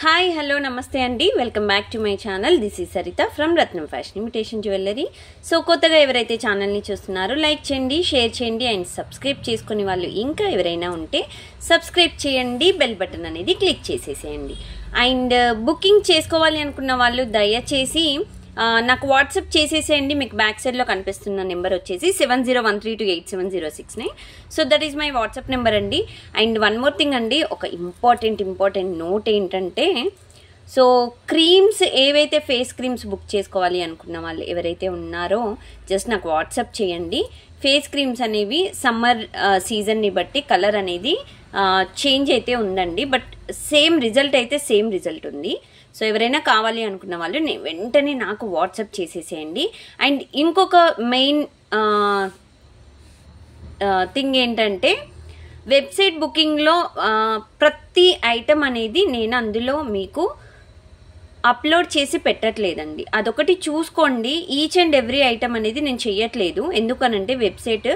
Hi hello నమస్తే అండి, welcome back to my channel. This is Saritha from Ratnam fashion imitation jewellery. So కొత్తగా ఎవరైతే ఛానల్ని చూస్తున్నారో లైక్ చేయండి, షేర్ చేయండి అండ్ సబ్స్క్రైబ్ చేసుకునే వాళ్ళు ఇంకా ఎవరైనా ఉంటే సబ్స్క్రైబ్ చేయండి, బెల్ బటన్ అనేది క్లిక్ చేసేసేయండి. అండ్ బుకింగ్ చేసుకోవాలి అనుకున్న వాళ్ళు దయచేసి నాకు వాట్సాప్ చేసేసేయండి. మీకు బ్యాక్ సైడ్లో కనిపిస్తున్న నెంబర్ వచ్చేసి 7013287069. So that is my WhatsApp number అండి. అండ్ వన్ మోర్ థింగ్ అండి, ఒక ఇంపార్టెంట్ నోట్ ఏంటంటే, సో క్రీమ్స్ ఏవైతే ఫేస్ క్రీమ్స్ బుక్ చేసుకోవాలి అనుకున్న వాళ్ళు ఎవరైతే ఉన్నారో జస్ట్ నాకు వాట్సాప్ చేయండి. ఫేస్ క్రీమ్స్ అనేవి సమ్మర్ సీజన్ని బట్టి కలర్ అనేది చేంజ్ అయితే ఉందండి, బట్ సేమ్ రిజల్ట్ అయితే సేమ్ రిజల్ట్ ఉంది. సో ఎవరైనా కావాలి అనుకున్న వాళ్ళు వెంటనే నాకు వాట్సాప్ చేసేసేయండి. అండ్ ఇంకొక మెయిన్ థింగ్ ఏంటంటే, వెబ్సైట్ బుకింగ్లో ప్రతి ఐటమ్ అనేది నేను అందులో మీకు అప్లోడ్ చేసి పెట్టట్లేదండి. అదొకటి చూసుకోండి. ఈచ్ అండ్ ఎవ్రీ ఐటమ్ అనేది నేను చెయ్యట్లేదు. ఎందుకనంటే వెబ్సైట్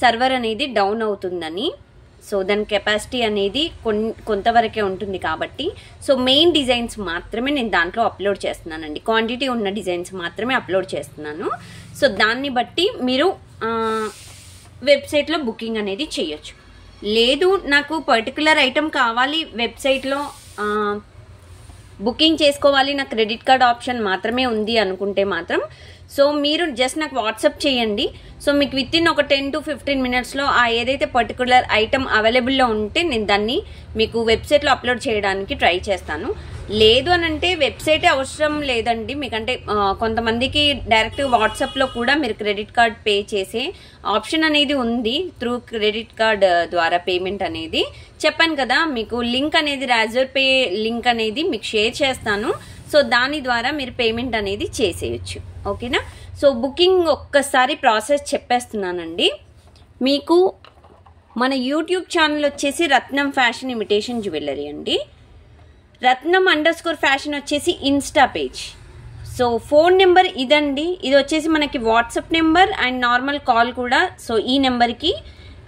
సర్వర్ అనేది డౌన్ అవుతుందని. సో దాని కెపాసిటీ అనేది కొంతవరకే ఉంటుంది కాబట్టి, సో మెయిన్ డిజైన్స్ మాత్రమే నేను దాంట్లో అప్లోడ్ చేస్తున్నానండి. క్వాంటిటీ ఉన్న డిజైన్స్ మాత్రమే అప్లోడ్ చేస్తున్నాను. సో దాన్ని బట్టి మీరు వెబ్సైట్లో బుకింగ్ అనేది చేయొచ్చు. లేదు నాకు పర్టికులర్ ఐటమ్ కావాలి, వెబ్సైట్లో బుకింగ్ చేసుకోవాలి, నాకు క్రెడిట్ కార్డ్ ఆప్షన్ మాత్రమే ఉంది అనుకుంటే మాత్రం సో మీరు జస్ట్ నాకు వాట్సాప్ చేయండి. సో మీకు విత్ ఇన్ ఒక 10 to 15 మినిట్స్లో ఆ ఏదైతే పర్టికులర్ ఐటమ్ అవైలబుల్లో ఉంటే నేను దాన్ని మీకు వెబ్సైట్లో అప్లోడ్ చేయడానికి ట్రై చేస్తాను. లేదు అని అంటే వెబ్సైటే అవసరం లేదండి మీకంటే కొంతమందికి డైరెక్ట్ వాట్సాప్లో కూడా మీరు క్రెడిట్ కార్డ్ పే చేసే ఆప్షన్ అనేది ఉంది. త్రూ క్రెడిట్ కార్డ్ ద్వారా పేమెంట్ అనేది చెప్పాను కదా, మీకు లింక్ అనేది రాజర్ పే లింక్ అనేది మీకు షేర్ చేస్తాను. సో దాని ద్వారా మీరు పేమెంట్ అనేది చేసేయచ్చు. ఓకేనా? సో బుకింగ్ ఒక్కసారి ప్రాసెస్ చెప్పేస్తున్నానండి. మీకు మన యూట్యూబ్ ఛానల్ వచ్చేసి రత్నం ఫ్యాషన్ ఇమిటేషన్ జ్యువెలరీ అండి. రత్నం_ఫ్యాషన్ వచ్చేసి insta page. So phone number ఇదండి. ఇది వచ్చేసి మనకి WhatsApp number and normal call కూడా సో ఈ నెంబర్కి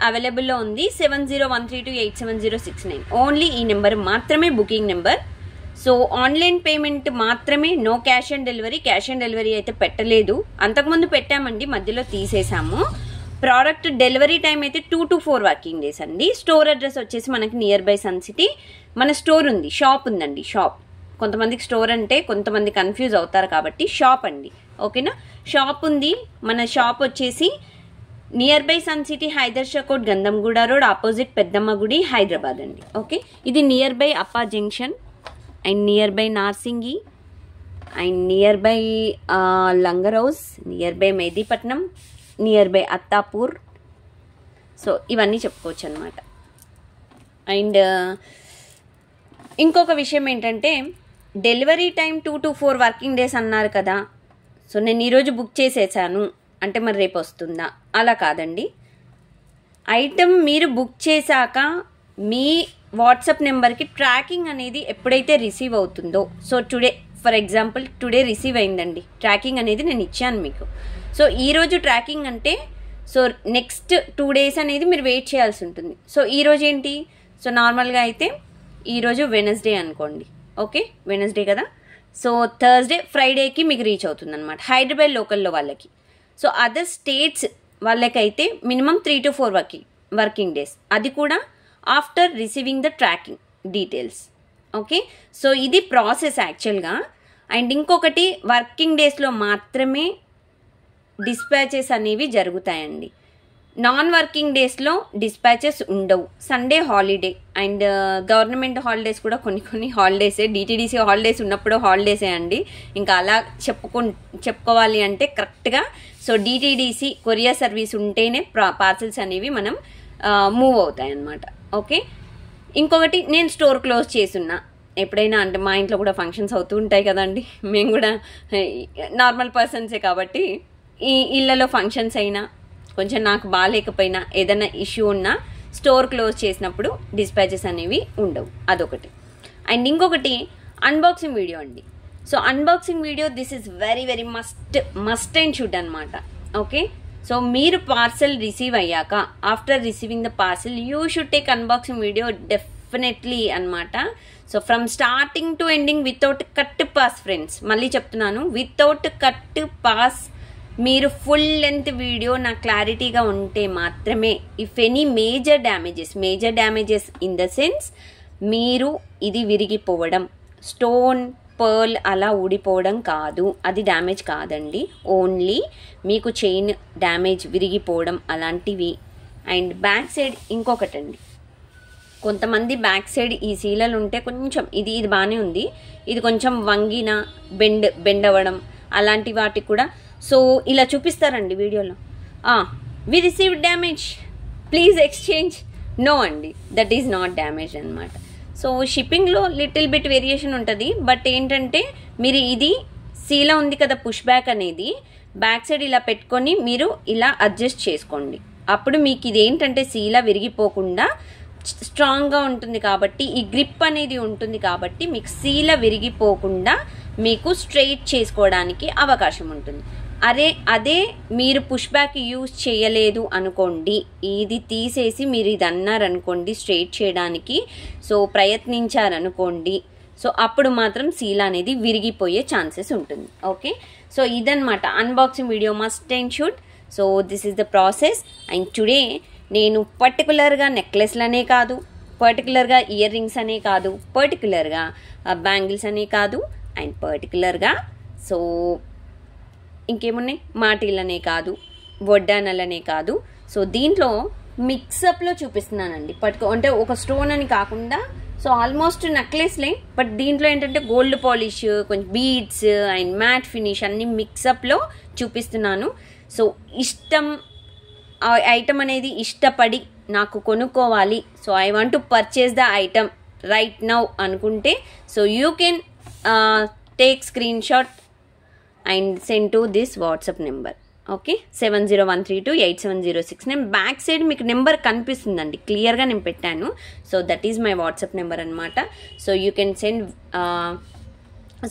అవైలబుల్లో ఉంది. 7013287069. ఓన్లీ ఈ నెంబర్ మాత్రమే booking number. So online payment మాత్రమే, no cash on delivery. Cash on delivery అయితే పెట్టలేదు, అంతకుముందు పెట్టామండి, మధ్యలో తీసేసాము. ప్రోడక్ట్ డెలివరీ టైం అయితే 2 to 4 వర్కింగ్ డేస్ అండి. స్టోర్ అడ్రస్ వచ్చేసి మనకి నియర్ బై సన్ సిటీ మన స్టోర్ ఉంది, షాప్ ఉందండి. షాప్ కొంతమందికి స్టోర్ అంటే కొంతమంది కన్ఫ్యూజ్ అవుతారు కాబట్టి షాప్ అండి. ఓకేనా? షాప్ ఉంది. మన షాప్ వచ్చేసి near by Sun City, Hyder Shakote, Gandhamguda road, opposite Peddamma గుడి, హైదరాబాద్ అండి. ఓకే, ఇది near by Appa junction and near by Narsingi and near by Langar House, near by Mehdipatnam, near by Attapur. So ఇవన్నీ చెప్పుకోవచ్చు అనమాట. అండ్ ఇంకొక విషయం ఏంటంటే, delivery time 2 to 4 working days అన్నారు కదా. సో నేను ఈరోజు బుక్ చేసేసాను అంటే మరి రేపు వస్తుందా? అలా కాదండి. ఐటమ్ మీరు బుక్ చేశాక మీ వాట్సాప్ నెంబర్కి ట్రాకింగ్ అనేది ఎప్పుడైతే రిసీవ్ అవుతుందో, so today for example today receive అయిందండి, ట్రాకింగ్ అనేది నేను ఇచ్చాను మీకు. సో ఈరోజు ట్రాకింగ్ అంటే సో నెక్స్ట్ 2 days అనేది మీరు వెయిట్ చేయాల్సి ఉంటుంది. సో ఈరోజు ఏంటి? సో నార్మల్గా అయితే ఈరోజు వెనస్డే అనుకోండి. ఓకే, వెనస్డే కదా. సో థర్స్డే, ఫ్రైడేకి మీకు రీచ్ అవుతుంది అనమాట, హైదరాబాద్ లోకల్లో వాళ్ళకి. సో అదర్ స్టేట్స్ వాళ్ళకైతే మినిమం 3 to 4 వర్కింగ్ డేస్, అది కూడా after receiving the tracking details. Okay, so ఇది ప్రాసెస్ యాక్చువల్గా. అండ్ ఇంకొకటి, వర్కింగ్ డేస్లో మాత్రమే డిస్పాచెస్ అనేవి జరుగుతాయండి. నాన్ వర్కింగ్ డేస్లో డిస్పాచెస్ ఉండవు. Sunday holiday and government holidays కూడా కొన్ని హాలిడేసే. డిటీడీసీ హాలిడేస్ ఉన్నప్పుడు హాలిడేసే అండి. ఇంకా అలా చెప్పుకోవాలి అంటే కరెక్ట్గా సో డిటీడీసీ కొరియర్ సర్వీస్ ఉంటేనే పార్సల్స్ అనేవి మనం మూవ్ అవుతాయి అన్నమాట. ఓకే, ఇంకొకటి, నేను స్టోర్ క్లోజ్ చేసున్నా ఎప్పుడైనా, అంటే మా ఇంట్లో కూడా ఫంక్షన్స్ అవుతూ ఉంటాయి కదండి, మేము కూడా నార్మల్ పర్సన్సే కాబట్టి ఈ ఇళ్లలో ఫంక్షన్స్ అయినా కొంచెం నాకు బాగాలేకపోయినా ఏదైనా ఇష్యూ ఉన్నా స్టోర్ క్లోజ్ చేసినప్పుడు డిస్పాచెస్ అనేవి ఉండవు, అదొకటి. అండ్ ఇంకొకటి అన్బాక్సింగ్ వీడియో అండి. So unboxing video this is very very must and should అనమాట. ఓకే, సో మీరు పార్సల్ రిసీవ్ అయ్యాక after receiving the parcel you should take unboxing video definitely అనమాట. So from starting to ending without cut pause friends, మళ్ళీ చెప్తున్నాను, without cut pause మీరు full length video నాకు క్లారిటీగా ఉంటే మాత్రమే. If any major damages in the sense మీరు ఇది విరిగిపోవడం, స్టోన్ పర్ల్ అలా ఊడిపోవడం కాదు, అది డ్యామేజ్ కాదండి. ఓన్లీ మీకు చైన్ డ్యామేజ్, విరిగిపోవడం అలాంటివి. అండ్ బ్యాక్ సైడ్ ఇంకొకటండి, కొంతమంది బ్యాక్ సైడ్ ఈ సీలలు ఉంటే కొంచెం ఇది బాగానే ఉంది, ఇది కొంచెం వంగిన బెండ్ అవ్వడం అలాంటి వాటికి కూడా సో ఇలా చూపిస్తారండి వీడియోలో, we receive damage please exchange. No అండి, దట్ ఈజ్ నాట్ డ్యామేజ్ అనమాట. సో షిప్పింగ్లో లిటిల్ బిట్ వేరియేషన్ ఉంటుంది. బట్ ఏంటంటే మీరు ఇది సీలా ఉంది కదా పుష్ బ్యాక్ అనేది, బ్యాక్ సైడ్ ఇలా పెట్టుకొని మీరు ఇలా అడ్జస్ట్ చేసుకోండి. అప్పుడు మీకు ఇది ఏంటంటే సీలా విరిగిపోకుండా స్ట్రాంగ్గా ఉంటుంది కాబట్టి, ఈ గ్రిప్ అనేది ఉంటుంది కాబట్టి మీకు సీల విరిగిపోకుండా మీకు స్ట్రెయిట్ చేసుకోవడానికి అవకాశం ఉంటుంది. అదే మీరు పుష్ బ్యాక్ యూజ్ చేయలేదు అనుకోండి, ఇది తీసేసి మీరు ఇది అన్నారనుకోండి స్ట్రెయిట్ చేయడానికి, సో ప్రయత్నించారనుకోండి, సో అప్పుడు మాత్రం సీల్ అనేది విరిగిపోయే ఛాన్సెస్ ఉంటుంది. ఓకే, సో ఇదన్నమాట unboxing video, must and should. So this is the process. And today నేను పర్టికులర్గా నెక్లెస్లనే కాదు, పర్టికులర్గా ఇయర్ రింగ్స్ అనే కాదు, పర్టికులర్గా బ్యాంగిల్స్ అనే కాదు, అండ్ పర్టికులర్గా సో ఇంకేమున్నాయి మాటీలనే కాదు, వడ్డానలనే కాదు, సో దీంట్లో మిక్సప్లో చూపిస్తున్నానండి. అంటే ఒక స్టోన్ అని కాకుండా సో ఆల్మోస్ట్ నెక్లెస్లే, బట్ దీంట్లో ఏంటంటే గోల్డ్ పాలిష్, కొంచెం బీడ్స్ అండ్ మ్యాట్ ఫినిష్ అన్ని మిక్సప్లో చూపిస్తున్నాను. సో ఐటమ్ అనేది ఇష్టపడి నాకు కొనుక్కోవాలి, so I want to purchase the item right now అనుకుంటే so you can take screenshot and send to this WhatsApp number. Okay, 7013287069. నేను బ్యాక్ సైడ్ మీకు నెంబర్ కనిపిస్తుందండి, క్లియర్గా నేను పెట్టాను. So that is my WhatsApp number అనమాట. So you can send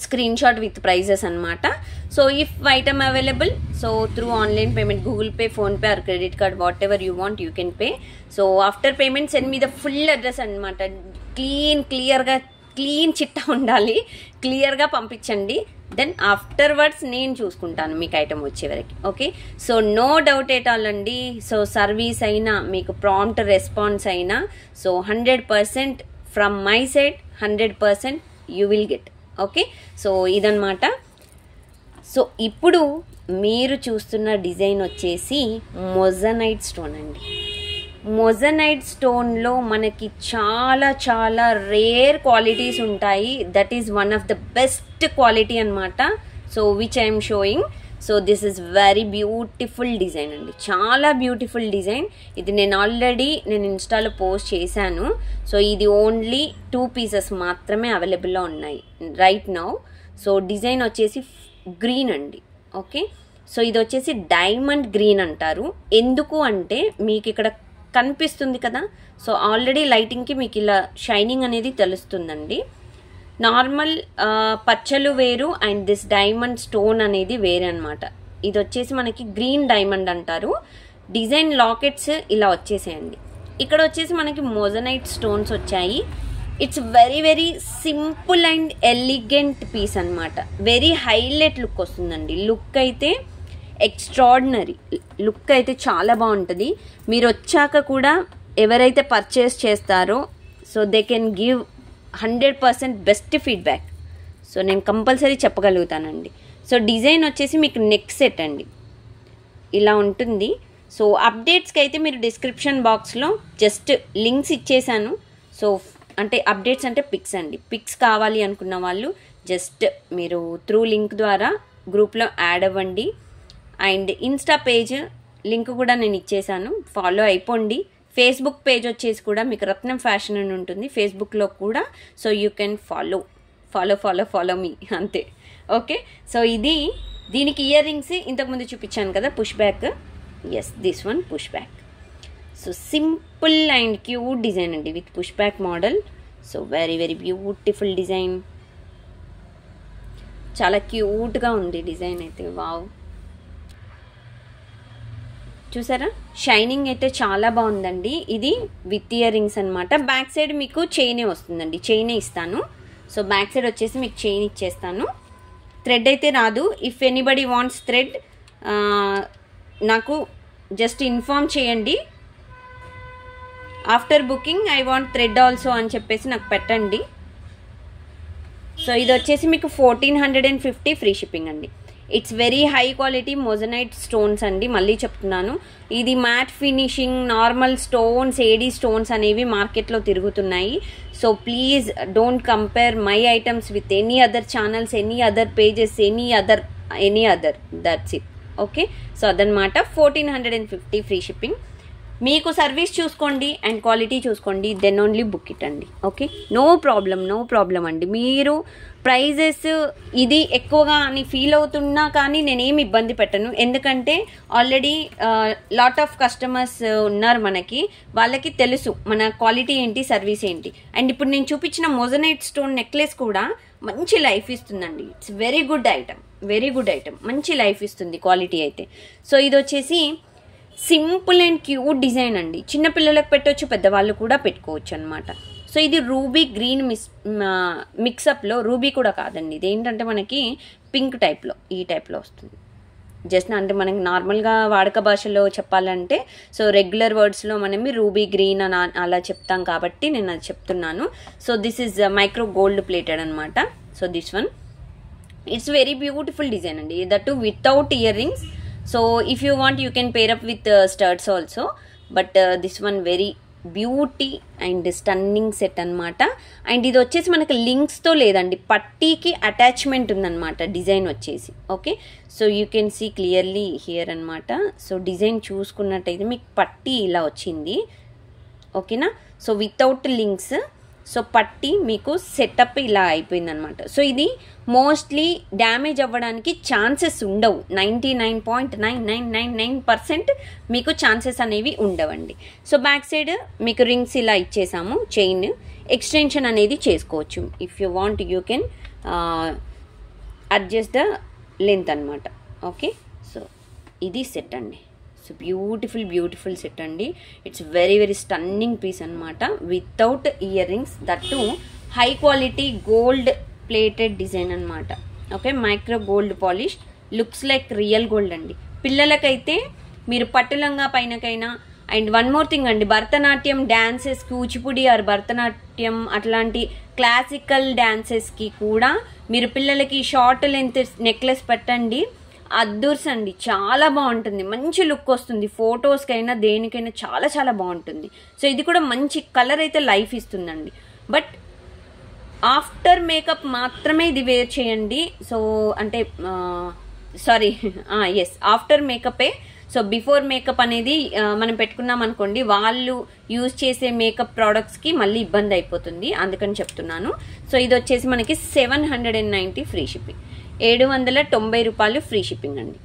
screenshot with prices అనమాట. So if item available, so through online payment, Google Pay, PhonePe or credit card, whatever you want you can pay. So after payment send me the full address అనమాట. Clean చిట్టా ఉండాలి, క్లియర్గా పంపించండి. Then afterwards నేను చూసుకుంటాను మీకు item వచ్చే వరకు. Okay, so no doubt at all అండి. సో సర్వీస్ అయినా మీకు ప్రాంప్ట్ రెస్పాన్స్ అయినా so 100% from my side 100% you will get. Okay, so ఇదన్నమాట. సో ఇప్పుడు మీరు చూస్తున్న డిజైన్ వచ్చేసి మొజనైట్ స్టోన్ అండి. మొజనైట్ స్టోన్లో మనకి చాలా చాలా రేర్ క్వాలిటీస్ ఉంటాయి. That is one of the best quality అనమాట. So which I'm showing. So this is very beautiful design అండి, చాలా బ్యూటిఫుల్ డిజైన్. ఇది నేను ఇన్స్టాలో పోస్ట్ చేశాను. సో ఇది ఓన్లీ 2 పీసెస్ మాత్రమే అవైలబుల్లో ఉన్నాయి రైట్ నౌ. సో డిజైన్ వచ్చేసి గ్రీన్ అండి. ఓకే, సో ఇది వచ్చేసి డైమండ్ గ్రీన్ అంటారు. ఎందుకు అంటే మీకు ఇక్కడ కనిపిస్తుంది కదా, సో ఆల్రెడీ లైటింగ్కి మీకు ఇలా షైనింగ్ అనేది తెలుస్తుందండి. నార్మల్ పచ్చలు వేరు అండ్ దిస్ డైమండ్ స్టోన్ అనేది వేరే అనమాట. ఇది వచ్చేసి మనకి గ్రీన్ డైమండ్ అంటారు. డిజైన్ లాకెట్స్ ఇలా వచ్చేసాయండి. ఇక్కడ వచ్చేసి మనకి మొజనైట్ స్టోన్స్ వచ్చాయి. It's very very simple and elegant piece అనమాట. వెరీ హైలైట్ లుక్ వస్తుందండి. లుక్ అయితే ఎక్స్ట్రాడినరీ లుక్ అయితే చాలా బాగుంటుంది. మీరు వచ్చాక కూడా ఎవరైతే పర్చేస్ చేస్తారో so they can give 100% best feedback. So నేను కంపల్సరీ చెప్పగలుగుతానండి. సో డిజైన్ వచ్చేసి మీకు నెక్ సెట్ అండి ఇలా ఉంటుంది. సో అప్డేట్స్కి అయితే మీరు డిస్క్రిప్షన్ బాక్స్లో జస్ట్ లింక్స్ ఇచ్చేసాను. సో అంటే అప్డేట్స్ అంటే పిక్స్ అండి. పిక్స్ కావాలి అనుకున్న వాళ్ళు జస్ట్ మీరు త్రూ లింక్ ద్వారా గ్రూప్లో యాడ్ అవ్వండి. అండ్ ఇన్స్టా పేజ్ లింక్ కూడా నేను ఇచ్చేసాను, ఫాలో అయిపోండి. ఫేస్బుక్ పేజ్ వచ్చేసి కూడా మీకు రత్నం ఫ్యాషన్ అని ఉంటుంది ఫేస్బుక్లో కూడా. So you can follow me అంతే. ఓకే, సో దీనికి ఇయర్ రింగ్స్ ఇంతకుముందు చూపించాను కదా push back. Yes, this one push back. So simple and cute design అండి with push back model. So very very beautiful design, చాలా క్యూట్గా ఉంది డిజైన్ అయితే. వావ్, చూసారా, షైనింగ్ అయితే చాలా బాగుందండి. ఇది విత్ ఇయర్ రింగ్స్ అనమాట. బ్యాక్ సైడ్ మీకు చైనే వస్తుందండి, చైనే ఇస్తాను. సో బ్యాక్ సైడ్ వచ్చేసి మీకు చైన్ ఇచ్చేస్తాను. థ్రెడ్ అయితే రాదు. ఇఫ్ ఎనీబడి వాంట్స్ థ్రెడ్ నాకు జస్ట్ ఇన్ఫార్మ్ చేయండి. After booking I want thread also అని చెప్పేసి నాకు పెట్టండి. సో ఇది వచ్చేసి మీకు 1450 ఫ్రీ షిప్పింగ్ అండి. It's very high quality moissanite stones అండి. మళ్ళీ చెప్తున్నాను, ఇది matte finishing normal stones, AD stones అనేవి మార్కెట్లో తిరుగుతున్నాయి. So please don't compare my items with any other channels, any other pages, any other that's it. Okay, so అదనమాట. 1450 free shipping. మీకు service చూసుకోండి అండ్ క్వాలిటీ చూసుకోండి, దెన్ ఓన్లీ బుక్ ఇట్ అండి. Okay, no problem అండి. మీరు prices ఇది ఎక్కువగా అని ఫీల్ అవుతున్నా కానీ నేనేమి ఇబ్బంది పెట్టను. ఎందుకంటే ఆల్రెడీ లాట్ ఆఫ్ కస్టమర్స్ ఉన్నారు మనకి, వాళ్ళకి తెలుసు మన క్వాలిటీ ఏంటి, సర్వీస్ ఏంటి. అండ్ ఇప్పుడు నేను చూపించిన మోజనైట్ స్టోన్ నెక్లెస్ కూడా మంచి లైఫ్ ఇస్తుందండి. ఇట్స్ వెరీ గుడ్ ఐటమ్, మంచి లైఫ్ ఇస్తుంది క్వాలిటీ అయితే. సో ఇది వచ్చేసి సింపుల్ అండ్ క్యూట్ డిజైన్ అండి. చిన్నపిల్లలకు పెట్టవచ్చు, పెద్దవాళ్ళు కూడా పెట్టుకోవచ్చు అనమాట. సో ఇది రూబీ గ్రీన్ మిక్సప్లో, రూబీ కూడా కాదండి, ఇది ఏంటంటే మనకి పింక్ టైప్లో, ఈ టైప్లో వస్తుంది. జస్ట్ అంటే మనకి నార్మల్గా వాడక భాషలో చెప్పాలంటే, సో రెగ్యులర్ వర్డ్స్లో మనం రూబీ గ్రీన్ అని అలా చెప్తాం కాబట్టి నేను అది చెప్తున్నాను. So this is micro gold plated అనమాట. So this one it's very beautiful design అండి, that without earrings. So if you want you can pair up with studs also, but this one very beauty and stunning set అనమాట. And ఇది వచ్చేసి మనకి లింక్స్తో లేదండి, పట్టీకి attachment ఉందన్నమాట design వచ్చేసి. Okay, so you can see clearly here అనమాట. సో డిజైన్ చూసుకున్నట్టయితే మీకు పట్టీ ఇలా వచ్చింది. ఓకేనా, సో వితౌట్ లింక్స్. సో పట్టీ మీకు సెటప్ ఇలా అయిపోయింది అనమాట. సో ఇది మోస్ట్లీ డ్యామేజ్ అవ్వడానికి ఛాన్సెస్ ఉండవు. 99.9999% మీకు ఛాన్సెస్ అనేవి ఉండవండి. సో బ్యాక్ సైడ్ మీకు రింగ్స్ ఇలా ఇచ్చేసాము, చైన్ ఎక్స్టెన్షన్ అనేది చేసుకోవచ్చు. If you want you can adjust the length అనమాట. ఓకే, సో ఇది సెట్ అండి. సో బ్యూటిఫుల్ సెట్ అండి. ఇట్స్ వెరీ స్టన్నింగ్ పీస్ అనమాట, without earrings, that too high quality gold plated design అనమాట. Okay, micro gold polish, looks like real gold అండి. పిల్లలకైతే మీరు పట్టులంగా పైనకైనా. అండ్ వన్ మోర్ థింగ్ అండి, భరతనాట్యం డాన్సెస్, కూచిపూడి ఆర్ భరతనాట్యం అట్లాంటి క్లాసికల్ డాన్సెస్కి కూడా మీరు పిల్లలకి షార్ట్ లెంత్ నెక్లెస్ పెట్టండి, అద్దూర్స్ అండి, చాలా బాగుంటుంది, మంచి లుక్ వస్తుంది. ఫొటోస్కైనా దేనికైనా చాలా బాగుంటుంది. సో ఇది కూడా మంచి కలర్ అయితే లైఫ్ ఇస్తుందండి. బట్ ఆఫ్టర్ మేకప్ మాత్రమే ఇది వేర్ చేయండి. సో అంటే సారీ, ఎస్ ఆఫ్టర్ మేకపే. సో బిఫోర్ మేకప్ అనేది మనం పెట్టుకున్నాం అనుకోండి, వాళ్ళు యూజ్ చేసే మేకప్ ప్రోడక్ట్స్కి మళ్ళీ ఇబ్బంది అయిపోతుంది, అందుకని చెప్తున్నాను. సో ఇది వచ్చేసి మనకి 790 ఫ్రీ షిప్పింగ్, 790 రూపాయలు ఫ్రీ షిప్పింగ్ అండి.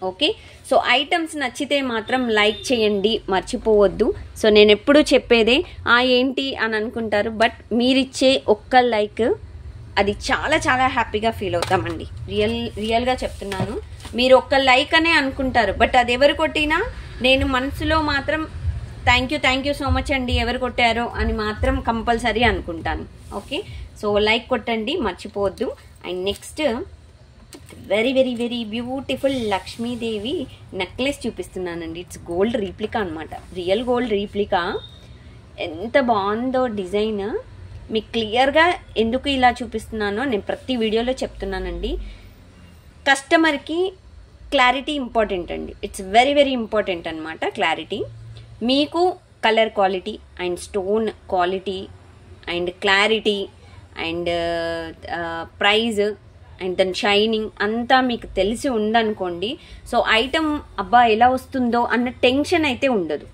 ఓకే, సో ఐటమ్స్ నచ్చితే మాత్రం లైక్ చేయండి, మర్చిపోవద్దు. సో నేను ఎప్పుడూ చెప్పేదే ఏంటి అని అనుకుంటారు, బట్ మీరిచ్చే ఒక్క లైక్ అది చాలా హ్యాపీగా ఫీల్ అవుతామండి. రియల్గా చెప్తున్నాను. మీరు ఒక్క లైక్ అనే అనుకుంటారు, బట్ అది ఎవరు కొట్టినా నేను మనసులో మాత్రం థ్యాంక్ యూ సో మచ్ అండి ఎవరు కొట్టారో అని మాత్రం కంపల్సరీ అనుకుంటాను. ఓకే, సో లైక్ కొట్టండి, మర్చిపోవద్దు. And next very beautiful Lakshmidevi necklace చూపిస్తున్నానండి. ఇట్స్ గోల్డ్ రీప్లికా అనమాట, రియల్ గోల్డ్ రీప్లికా. ఎంత బాగుందో డిజైన్. మీకు క్లియర్గా ఎందుకు ఇలా చూపిస్తున్నానో నేను ప్రతి వీడియోలో చెప్తున్నానండి. కస్టమర్కి క్లారిటీ ఇంపార్టెంట్ అండి. ఇట్స్ వెరీ ఇంపార్టెంట్ అనమాట క్లారిటీ. మీకు colour quality and stone quality and clarity and price and దాని షైనింగ్ అంతా మీకు తెలిసి ఉందనుకోండి, సో ఐటమ్ అబ్బా ఎలా వస్తుందో అన్న టెన్షన్ అయితే ఉండదు.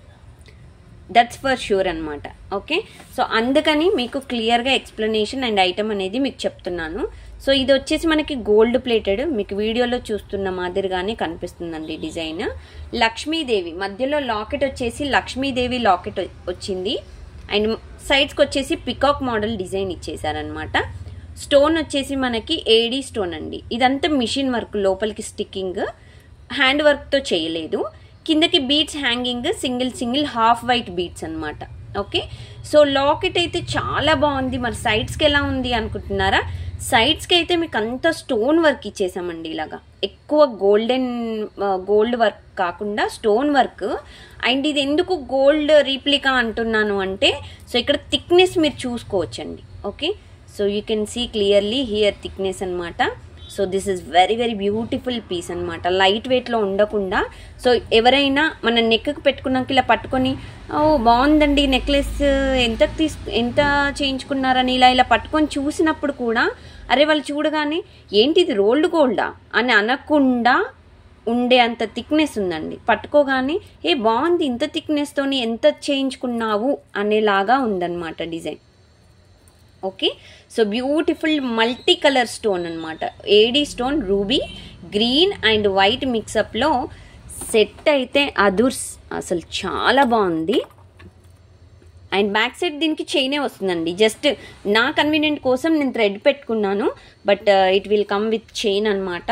దట్స్ ఫర్ ష్యూర్ అనమాట. ఓకే, సో అందుకని మీకు క్లియర్గా ఎక్స్ప్లెనేషన్ అండ్ ఐటమ్ అనేది మీకు చెప్తున్నాను. సో ఇది వచ్చేసి మనకి గోల్డ్ ప్లేటెడ్, మీకు వీడియోలో చూస్తున్న మాదిరిగానే కనిపిస్తుందండి డిజైన్. లక్ష్మీదేవి మధ్యలో లాకెట్ వచ్చేసి లక్ష్మీదేవి లాకెట్ వచ్చింది. అండ్ సైడ్స్కి వచ్చేసి పికాక్ మోడల్ డిజైన్ ఇచ్చేసారనమాట. స్టోన్ వచ్చేసి మనకి ఏడీ స్టోన్ అండి. ఇదంతా మిషన్ వర్క్, లోపలికి స్టిక్కింగ్, హ్యాండ్ వర్క్తో చేయలేదు. కిందకి beads hanging single half white beads అనమాట. ఓకే, సో లాకెట్ అయితే చాలా బాగుంది. మరి సైడ్స్కి ఎలా ఉంది అనుకుంటున్నారా? సైడ్స్కి అయితే మీకు అంతా స్టోన్ వర్క్ ఇచ్చేసామండి. ఇలాగా ఎక్కువ గోల్డ్ వర్క్ కాకుండా స్టోన్ వర్క్. అండ్ ఇది ఎందుకు గోల్డ్ రీప్లికా అంటున్నాను అంటే, సో ఇక్కడ థిక్నెస్ మీరు చూసుకోవచ్చండి. Okay, so you can see clearly here thickness అనమాట. So this is very very beautiful piece అనమాట. లైట్ వెయిట్లో ఉండకుండా, సో ఎవరైనా మన నెక్కి పెట్టుకున్నాక ఇలా పట్టుకొని ఓ బాగుందండి నెక్లెస్ ఎంత చేయించుకున్నారని ఇలా పట్టుకొని చూసినప్పుడు కూడా అరే వాళ్ళు చూడగానే ఏంటి ఇది రోల్డ్ గోల్డా అని అనకుండా ఉండే అంత థిక్నెస్ ఉందండి. పట్టుకోగానే ఏ బాగుంది, ఇంత థిక్నెస్తోని ఎంత చేయించుకున్నావు అనేలాగా ఉందన్నమాట డిజైన్. Okay, so beautiful multi colour stone అనమాట. AD stone, ruby, green and white మిక్సప్లో సెట్ అయితే అదుర్స్, అసలు చాలా బాగుంది. అండ్ బ్యాక్ సైడ్ దీనికి చైనే వస్తుందండి. జస్ట్ నా కన్వీనియంట్ కోసం నేను థ్రెడ్ పెట్టుకున్నాను, but it will come with chain అనమాట.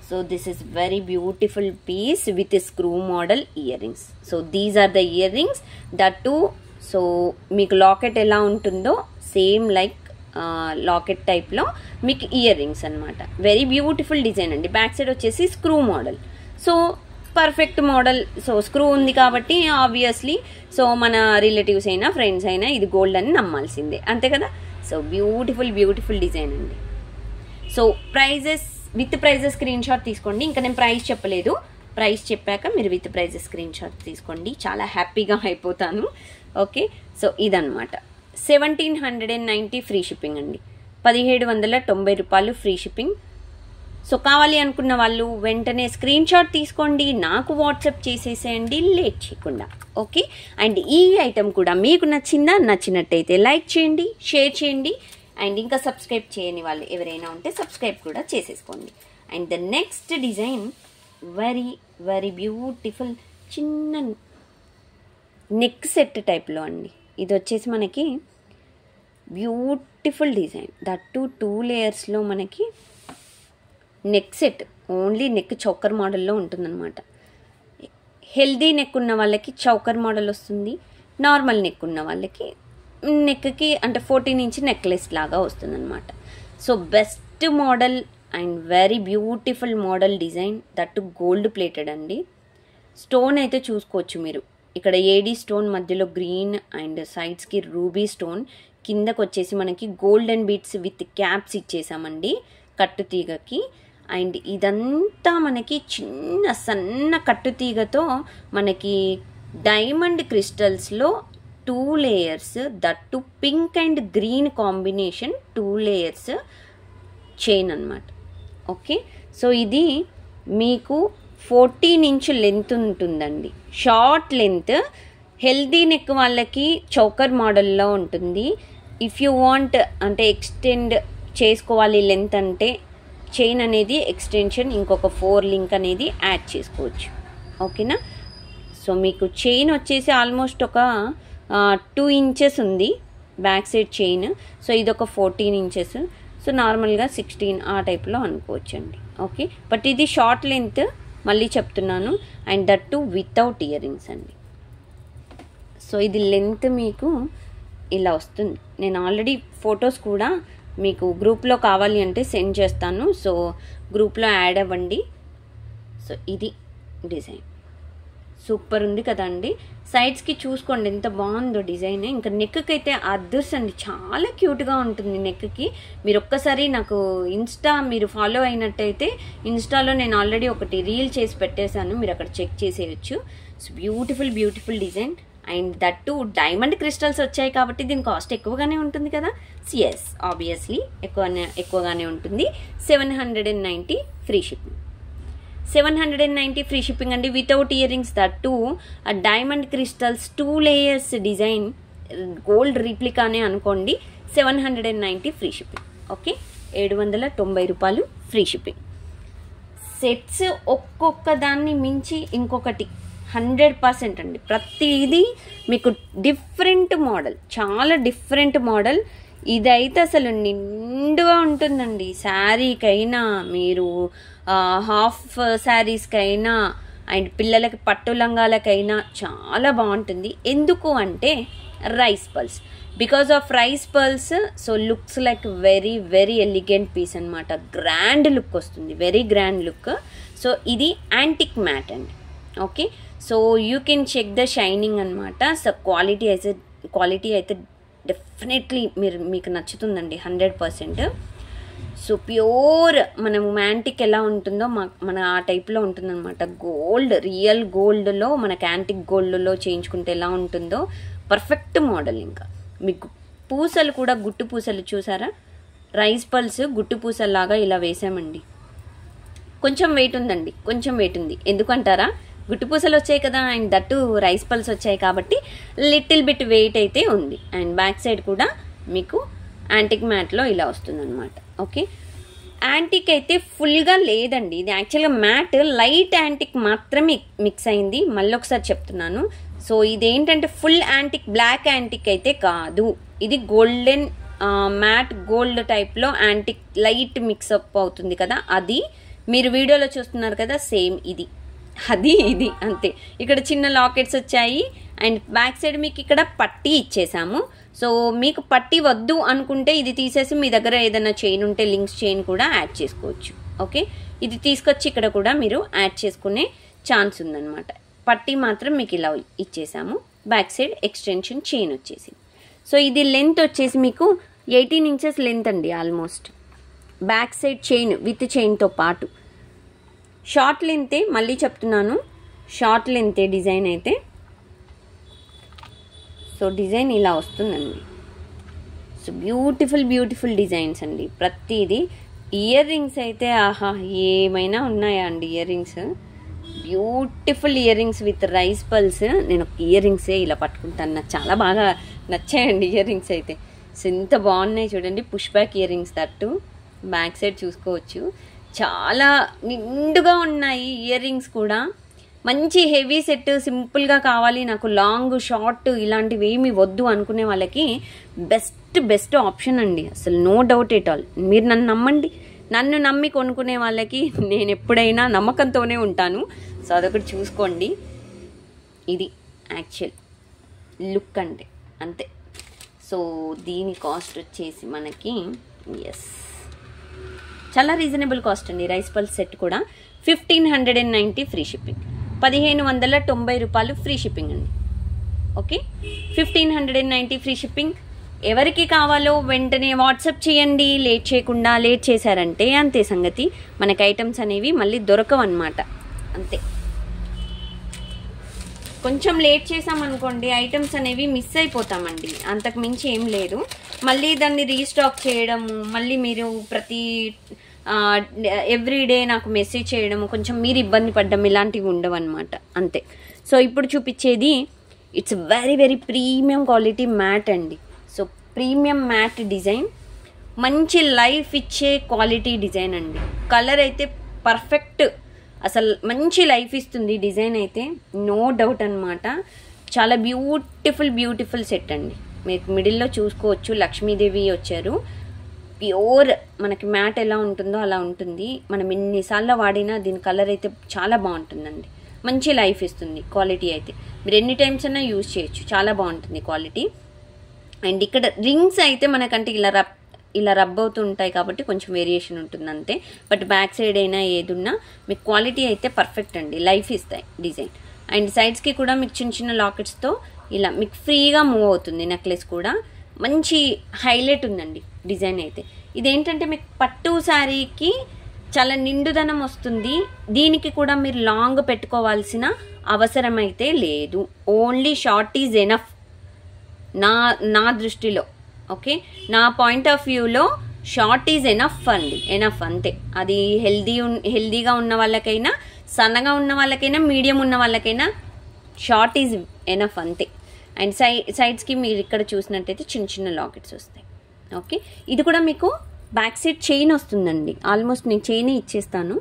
So this is very beautiful piece with screw model earrings. So these are the earrings that too. So మీకు locket ఎలా ఉంటుందో సేమ్ లైక్ లాకెట్ టైప్లో మీకు earrings అనమాట. Very beautiful design అండి. Back side వచ్చేసి screw model. So perfect model. So screw ఉంది కాబట్టి ఆబ్వియస్లీ సో మన రిలేటివ్స్ అయినా ఫ్రెండ్స్ అయినా ఇది గోల్డ్ అని నమ్మాల్సిందే, అంతే కదా. సో బ్యూటిఫుల్ డిజైన్ అండి. So with prices screenshot తీసుకోండి. ఇంకా నేను ప్రైస్ చెప్పలేదు, ప్రైస్ చెప్పాక మీరు విత్ ప్రైజెస్ స్క్రీన్ షాట్ తీసుకోండి, చాలా హ్యాపీగా అయిపోతాను. ఓకే, సో ఇదన్నమాట. 1790 ఫ్రీ షిప్పింగ్ అండి. 1790 రూపాయలు ఫ్రీ షిప్పింగ్. సో కావాలి అనుకున్న వాళ్ళు వెంటనే స్క్రీన్ షాట్ తీసుకోండి, నాకు వాట్సాప్ చేసేసేయండి లేట్ చేయకుండా. ఓకే, అండ్ ఈ ఐటెం కూడా మీకు నచ్చినట్టయితే లైక్ చేయండి, షేర్ చేయండి. అండ్ ఇంకా సబ్స్క్రైబ్ చేయని వాళ్ళు ఎవరైనా ఉంటే సబ్స్క్రైబ్ కూడా చేసేసుకోండి. And the next design very very beautiful చిన్న నెక్ సెట్ టైప్లో అండి. ఇది వచ్చేసి మనకి బ్యూటిఫుల్ డిజైన్, దట్ టు 2 లేయర్స్లో మనకి neck set. Only neck choker మోడల్లో ఉంటుందన్నమాట. హెల్దీ నెక్ ఉన్న వాళ్ళకి చౌకర్ మోడల్ వస్తుంది, నార్మల్ నెక్ ఉన్న వాళ్ళకి నెక్కి అంటే 14 ఇంచ్ నెక్లెస్ లాగా వస్తుందన్నమాట. So best model and very beautiful model design, that to gold plated అండి. స్టోన్ అయితే చూసుకోవచ్చు మీరు. ఇక్కడ ఏడీ స్టోన్, మధ్యలో గ్రీన్ అండ్ సైడ్స్కి రూబీ స్టోన్, కిందకు వచ్చేసి మనకి గోల్డెన్ బీట్స్ విత్ క్యాప్స్ ఇచ్చేసామండి కట్టుతీగకి. అండ్ ఇదంతా మనకి చిన్న సన్న కట్టుతీగతో మనకి డైమండ్ క్రిస్టల్స్లో 2 layers, that too pink and green combination 2 layers chain అన్నమాట. ఓకే, సో ఇది మీకు 14 ఇంచ్ లెంత్ ఉంటుందండి, షార్ట్ లెంత్. హెల్దీ నెక్ వాళ్ళకి చౌకర్ మోడల్లో ఉంటుంది. ఇఫ్ యూ వాంట్ అంటే ఎక్స్టెండ్ చేసుకోవాలి లెంత్ అంటే చైన్ అనేది ఎక్స్టెన్షన్ ఇంకొక 4 లింక్ అనేది యాడ్ చేసుకోవచ్చు. ఓకేనా. సో మీకు చైన్ వచ్చేసి ఆల్మోస్ట్ ఒక 2 ఇంచెస్ ఉంది బ్యాక్ సైడ్ చైన్. సో ఇదొక 14 ఇంచెస్. సో నార్మల్గా 16 ఆ టైప్లో అనుకోవచ్చండి. ఓకే, బట్ ఇది షార్ట్ లెంత్ మళ్ళీ చెప్తున్నాను. And that to without ear rings అండి. సో ఇది లెంత్ మీకు ఇలా వస్తుంది. నేను ఆల్రెడీ ఫొటోస్ కూడా మీకు గ్రూప్లో కావాలి అంటే సెండ్ చేస్తాను. సో గ్రూప్లో యాడ్ అవ్వండి. సో ఇది డిజైన్ సూపర్ ఉంది కదండి. సైడ్స్కి చూసుకోండి ఎంత బాగుందో డిజైన్. ఇంకా నెక్కి అయితే అదర్స్ అండి, చాలా క్యూట్గా ఉంటుంది నెక్కి. మీరు ఒక్కసారి నాకు మీరు ఫాలో అయినట్టయితే ఇన్స్టాలో నేను ఆల్రెడీ ఒకటి రీల్ చేసి పెట్టేశాను, మీరు అక్కడ చెక్ చేసేయచ్చు. So beautiful design. And that too diamond crystals వచ్చాయి కాబట్టి దీని కాస్ట్ ఎక్కువగానే ఉంటుంది కదా. ఎస్, ఆబ్వియస్లీ ఎక్కువగానే ఉంటుంది. 790 ఫ్రీ షిప్పింగ్. 790 ఫ్రీ షిప్పింగ్ అండి without earrings, that too diamond crystals 2 layers design, gold రీప్లికానే అనుకోండి. 790 ఫ్రీ షిప్పింగ్. ఓకే, 790 రూపాయలు ఫ్రీ షిప్పింగ్. సెట్స్ ఒక్కొక్క దాన్ని మించి ఇంకొకటి 100% అండి. ప్రతిదీ మీకు డిఫరెంట్ మోడల్, చాలా డిఫరెంట్ మోడల్. ఇదైతే అసలు నిండుగా ఉంటుందండి. శారీకైనా, మీరు హాఫ్ శారీస్కైనా, అండ్ పిల్లలకి పట్టు లంగాలకైనా చాలా బాగుంటుంది. ఎందుకు అంటే rice pulse, because of rice pulse. So looks like very very elegant piece అనమాట. గ్రాండ్ లుక్ వస్తుంది, వెరీ గ్రాండ్ లుక్. సో ఇది యాంటిక్ మ్యాట్ అండి. Okay, so you can check the shining అనమాట. సో క్వాలిటీ అయితే డెఫినెట్లీ మీకు నచ్చుతుందండి 100%. So pure మనము antique ఎలా ఉంటుందో మన ఆ టైప్లో ఉంటుందన్నమాట. గోల్డ్, రియల్ గోల్డ్లో మనకి యాంటిక్ గోల్డ్లో చేయించుకుంటే ఎలా ఉంటుందో పర్ఫెక్ట్ మోడల్. ఇంకా మీకు పూసలు కూడా గుట్టు పూసలు చూసారా, రైస్ పల్స్ గుట్టు పూసల్లాగా ఇలా వేసామండి. కొంచెం వెయిట్ ఉందండి, కొంచెం వెయిట్ ఉంది. ఎందుకంటారా, గుట్టు పూసలు వచ్చాయి కదా, అండ్ దట్టు రైస్ పల్స్ వచ్చాయి కాబట్టి లిటిల్ బిట్ వెయిట్ అయితే ఉంది. అండ్ బ్యాక్ సైడ్ కూడా మీకు యాంటిక్ మ్యాట్లో ఇలా వస్తుందన్నమాట. ఓకే, యాంటిక్ అయితే ఫుల్గా లేదండి, ఇది యాక్చువల్గా మ్యాట్ లైట్ యాంటిక్ మాత్రమే మిక్స్ అయింది. మళ్ళీ ఒకసారి చెప్తున్నాను. సో ఇదేంటంటే ఫుల్ యాంటిక్, బ్లాక్ యాంటిక్ అయితే కాదు, ఇది గోల్డెన్ మ్యాట్ గోల్డ్ టైప్లో యాంటిక్ లైట్ మిక్సప్ అవుతుంది కదా, అది మీరు వీడియోలో చూస్తున్నారు కదా, సేమ్ ఇది అంతే. ఇక్కడ చిన్న లాకెట్స్ వచ్చాయి. అండ్ బ్యాక్ సైడ్ మీకు ఇక్కడ పట్టీ ఇచ్చేసాము. సో మీకు పట్టీ వద్దు అనుకుంటే ఇది తీసేసి మీ దగ్గర ఏదైనా చైన్ ఉంటే లింక్స్ చైన్ కూడా యాడ్ చేసుకోవచ్చు. ఓకే, ఇది తీసుకొచ్చి ఇక్కడ కూడా మీరు యాడ్ చేసుకునే ఛాన్స్ ఉందన్నమాట. పట్టీ మాత్రం మీకు ఇలా ఇచ్చేసాము. బ్యాక్ సైడ్ ఎక్స్టెన్షన్ చైన్ వచ్చేసి, సో ఇది లెంత్ వచ్చేసి మీకు 18 ఇంచెస్ లెంత్ అండి almost. Back side chain with చైన్తో పాటు షార్ట్ లెంతే, మళ్ళీ చెప్తున్నాను షార్ట్ లెంతే డిజైన్ అయితే. సో డిజైన్ ఇలా వస్తుందండి. సో బ్యూటిఫుల్ డిజైన్స్ అండి ప్రతిదీ. ఇయర్ రింగ్స్ అయితే ఆహా ఏమైనా ఉన్నాయా అండి ear rings, beautiful ear rings with rice pearls. నేను ఇయర్ రింగ్సే ఇలా పట్టుకుంటాను, నాకు చాలా బాగా నచ్చాయండి ఇయర్ రింగ్స్ అయితే. సో ఎంత బాగున్నాయి చూడండి, పుష్ బ్యాక్ ఇయర్ రింగ్స్. తట్టు బ్యాక్ సైడ్ చూసుకోవచ్చు, చాలా నిండుగా ఉన్నాయి ఇయర్ రింగ్స్ కూడా. మంచి హెవీ సెట్, సింపుల్గా కావాలి నాకు, లాంగ్ షార్ట్ ఇలాంటివి ఏమి వద్దు అనుకునే వాళ్ళకి బెస్ట్ ఆప్షన్ అండి, అసలు నో డౌట్ ఎట్ ఆల్. మీరు నన్ను నమ్మండి, నన్ను నమ్మి కొనుక్కునే వాళ్ళకి నేను ఎప్పుడైనా నమ్మకంతోనే ఉంటాను. సో అదొకటి చూసుకోండి. ఇది యాక్చువల్ లుక్ అంటే అంతే. సో దీని కాస్ట్ వచ్చేసి మనకి చాలా రీజనబుల్ కాస్ట్ అండి. రైస్ పల్స్ సెట్ కూడా 1590 ఫ్రీ షిప్పింగ్, 1590 రూపాయలు ఫ్రీ షిప్పింగ్ అండి. Okay, 1590 free shipping. ఎవరికి కావాలో వెంటనే వాట్సాప్ చేయండి, లేట్ చేయకుండా. లేట్ చేశారంటే అంతే సంగతి, మనకి ఐటమ్స్ అనేవి మళ్ళీ దొరకవు అన్నమాట, అంతే. కొంచెం లేట్ చేసామనుకోండి ఐటమ్స్ అనేవి మిస్ అయిపోతామండి, అంతకు మించి ఏం లేదు. మళ్ళీ దాన్ని రీస్టాక్ చేయడము, మళ్ళీ మీరు ప్రతి ఎవ్రీడే నాకు మెసేజ్ చేయడము, కొంచెం మీరు ఇబ్బంది పడ్డం ఇలాంటివి ఉండవు అనమాట, అంతే. సో ఇప్పుడు చూపించేది it's very premium quality matte అండి. సో ప్రీమియం మ్యాట్ డిజైన్, మంచి లైఫ్ ఇచ్చే క్వాలిటీ డిజైన్ అండి. కలర్ అయితే పర్ఫెక్ట్, అసలు మంచి లైఫ్ ఇస్తుంది డిజైన్ అయితే, నో డౌట్ అనమాట. చాలా బ్యూటిఫుల్ సెట్ అండి. మీకు మిడిల్లో చూసుకోవచ్చు లక్ష్మీదేవి వచ్చారు. ప్యూర్ మనకి మ్యాట్ ఎలా ఉంటుందో అలా ఉంటుంది. మనం ఎన్నిసార్లు వాడినా దీని కలర్ అయితే చాలా బాగుంటుందండి, మంచి లైఫ్ ఇస్తుంది. క్వాలిటీ అయితే మీరు ఎన్ని టైమ్స్ అయినా యూజ్ చేయొచ్చు, చాలా బాగుంటుంది క్వాలిటీ. అండ్ ఇక్కడ రింగ్స్ అయితే మనకంటే ఇలా రబ్ అవుతూ ఉంటాయి కాబట్టి కొంచెం వేరియేషన్ ఉంటుంది అంతే. బట్ బ్యాక్ సైడ్ అయినా ఏదున్నా మీకు క్వాలిటీ అయితే పర్ఫెక్ట్ అండి, లైఫ్ ఇస్తాయి డిజైన్. అండ్ సైడ్స్కి కూడా మీకు చిన్న లాకెట్స్తో ఇలా మీకు ఫ్రీగా మూవ్ అవుతుంది. నెక్లెస్ కూడా మంచి హైలైట్ ఉందండి డిజైన్ అయితే. ఇదేంటంటే మీకు పట్టు శారీకి చాలా నిండుదనం వస్తుంది. దీనికి కూడా మీరు లాంగ్ పెట్టుకోవాల్సిన అవసరం అయితే లేదు, ఓన్లీ షార్ట్ ఈజ్ ఎనఫ్ నా దృష్టిలో. ఓకే, నా పాయింట్ ఆఫ్ వ్యూలో షార్ట్ ఈజ్ ఎనఫ్ అండి, ఎనఫ్ అంతే. అది హెల్దీగా ఉన్న వాళ్ళకైనా, సన్నగా ఉన్న వాళ్ళకైనా, మీడియం ఉన్న వాళ్ళకైనా షార్ట్ ఈజ్ ఎనఫ్ అంతే. అండ్ సైడ్స్కి మీరు ఇక్కడ చూసినట్టయితే చిన్న లాకెట్స్ వస్తాయి. ఓకే, ఇది కూడా మీకు బ్యాక్ సైడ్ చైన్ వస్తుందండి. ఆల్మోస్ట్ నేను చైన్ ఇచ్చేస్తాను.